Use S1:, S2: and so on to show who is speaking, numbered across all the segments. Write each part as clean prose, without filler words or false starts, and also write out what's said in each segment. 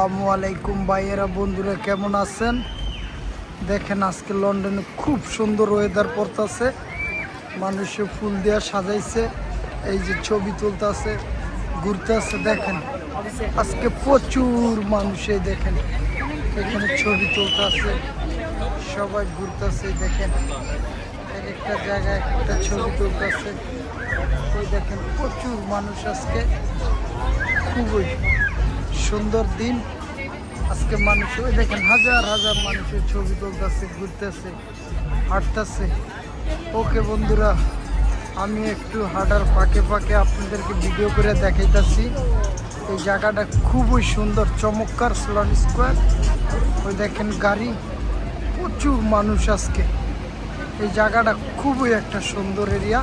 S1: আসসালামু আলাইকুম ভাইয়েরা বন্ধুরা, কেমন আছেন? দেখেন আজকে লন্ডনে খুব সুন্দর ওয়েদার পড়তেছে, মানুষে ফুল দিয়ে সাজাইছে, এই যে ছবি তুলতেছে, ঘুরতেছে। দেখেন আজকে প্রচুর মানুষে দেখেন এখানে ছবি তুলতেছে, সবাই ঘুরতেছে। দেখেন এক একটা জায়গায় একটা ছবি তুলতেছে। এই দেখেন প্রচুর মানুষ, আজকে খুবই সুন্দর দিন। আজকে মানুষ ওই দেখেন হাজার হাজার মানুষের ছবি তুলতেছে, ঘুরতেছে, হাঁটতেছে। ওকে বন্ধুরা, আমি একটু হাঁটার ফাঁকে ফাঁকে আপনাদেরকে ভিডিও করে দেখাইতেছি। এই জায়গাটা খুবই সুন্দর, চমৎকার স্লন স্কোয়ার। ওই দেখেন গাড়ি, প্রচুর মানুষ আজকে। এই জায়গাটা খুবই একটা সুন্দর এরিয়া,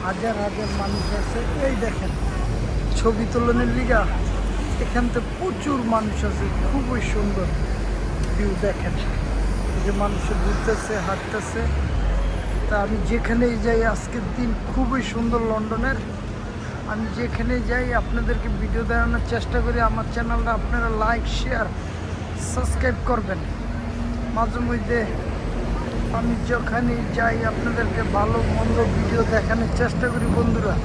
S1: হাজার হাজার মানুষ আছে। এই দেখেন ছবি তোলনের লিগা এখান থেকে প্রচুর মানুষ আছে, খুবই সুন্দর ভিউ। দেখেন এই যে মানুষ ঘুরতেছে, হাঁটতেছে। তা আমি যেখানেই যাই, আজকের দিন খুবই সুন্দর লন্ডনের। আমি যেখানেই যাই আপনাদেরকে ভিডিও দেখানোর চেষ্টা করি। আমার চ্যানেলটা আপনারা লাইক, শেয়ার, সাবস্ক্রাইব করবেন। মাঝে মধ্যে আমি যেখানেই যাই আপনাদেরকে ভালো মন্দ ভিডিও দেখানোর চেষ্টা করি বন্ধুরা।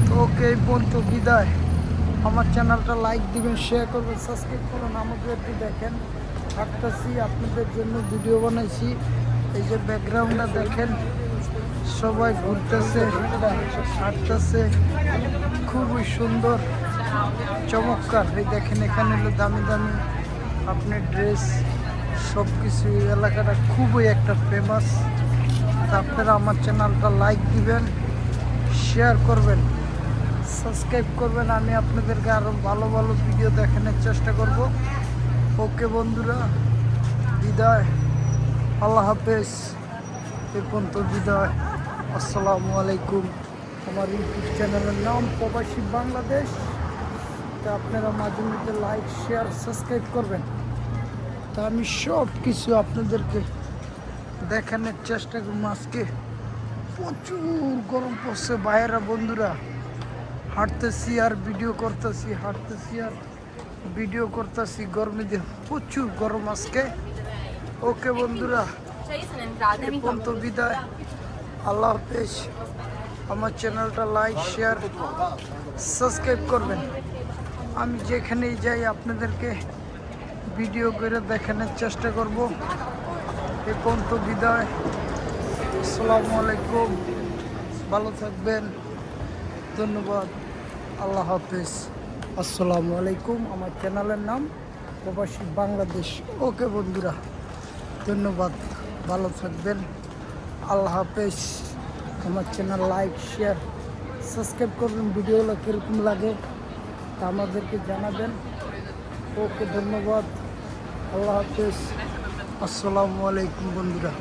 S1: তো ওকে, এই পর্যন্ত বিদায়। আমার চ্যানেলটা লাইক দিবেন, শেয়ার করবেন, সাবস্ক্রাইব করুন। আমাকে একটু দেখেন, হাঁটতেছি, আপনাদের জন্য ভিডিও বানাইছি। এই যে ব্যাকগ্রাউন্ডটা দেখেন, সবাই ঘুরতেছে, হাঁটতেছে, খুবই সুন্দর, চমৎকার। এই দেখেন এখানে হলো দামি দামি আপনার ড্রেস, সব কিছু। এলাকাটা খুবই একটা ফেমাস। আপনারা আমার চ্যানেলটা লাইক দিবেন, শেয়ার করবেন, সাবস্ক্রাইব করবেন। আমি আপনাদেরকে আরও ভালো ভালো ভিডিও দেখানোর চেষ্টা করব। ওকে বন্ধুরা, বিদায়, আল্লাহ হাফেজ। এ পর্যন্ত বিদায়, আসসালামু আলাইকুম। আমার ইউটিউব চ্যানেলের নাম প্রবাসী বাংলাদেশ। তা আপনারা মাঝে মধ্যে লাইক, শেয়ার, সাবস্ক্রাইব করবেন। তা আমি সব কিছু আপনাদেরকে দেখানোর চেষ্টা করবো। আজকে প্রচুর গরম পড়ছে বাইরে বন্ধুরা, হাঁটতেছি আর ভিডিও করতেছি, হাঁটতেছি আর ভিডিও করতেছি। গরমে দিয়ে প্রচুর গরম আজকে। ওকে বন্ধুরা, এ পর্যন্ত বিদায়, আল্লাহ হাফেজ। আমার চ্যানেলটা লাইক, শেয়ার, সাবস্ক্রাইব করবেন। আমি যেখানেই যাই আপনাদেরকে ভিডিও করে দেখানোর চেষ্টা করব। এ পর্যন্ত বিদায়, আসসালামু আলাইকুম, ভালো থাকবেন, ধন্যবাদ, আল্লাহ হাফেজ, আসসালামু আলাইকুম। আমার চ্যানেলের নাম প্রবাসী বাংলাদেশ। ওকে বন্ধুরা, ধন্যবাদ, ভালো থাকবেন, আল্লাহ হাফেজ। আমার চ্যানেল লাইক, শেয়ার, সাবস্ক্রাইব করবেন। ভিডিওগুলো কীরকম লাগে তা আমাদেরকে জানাবেন। ওকে ধন্যবাদ, আল্লাহ হাফেজ, আসসালামু আলাইকুম বন্ধুরা।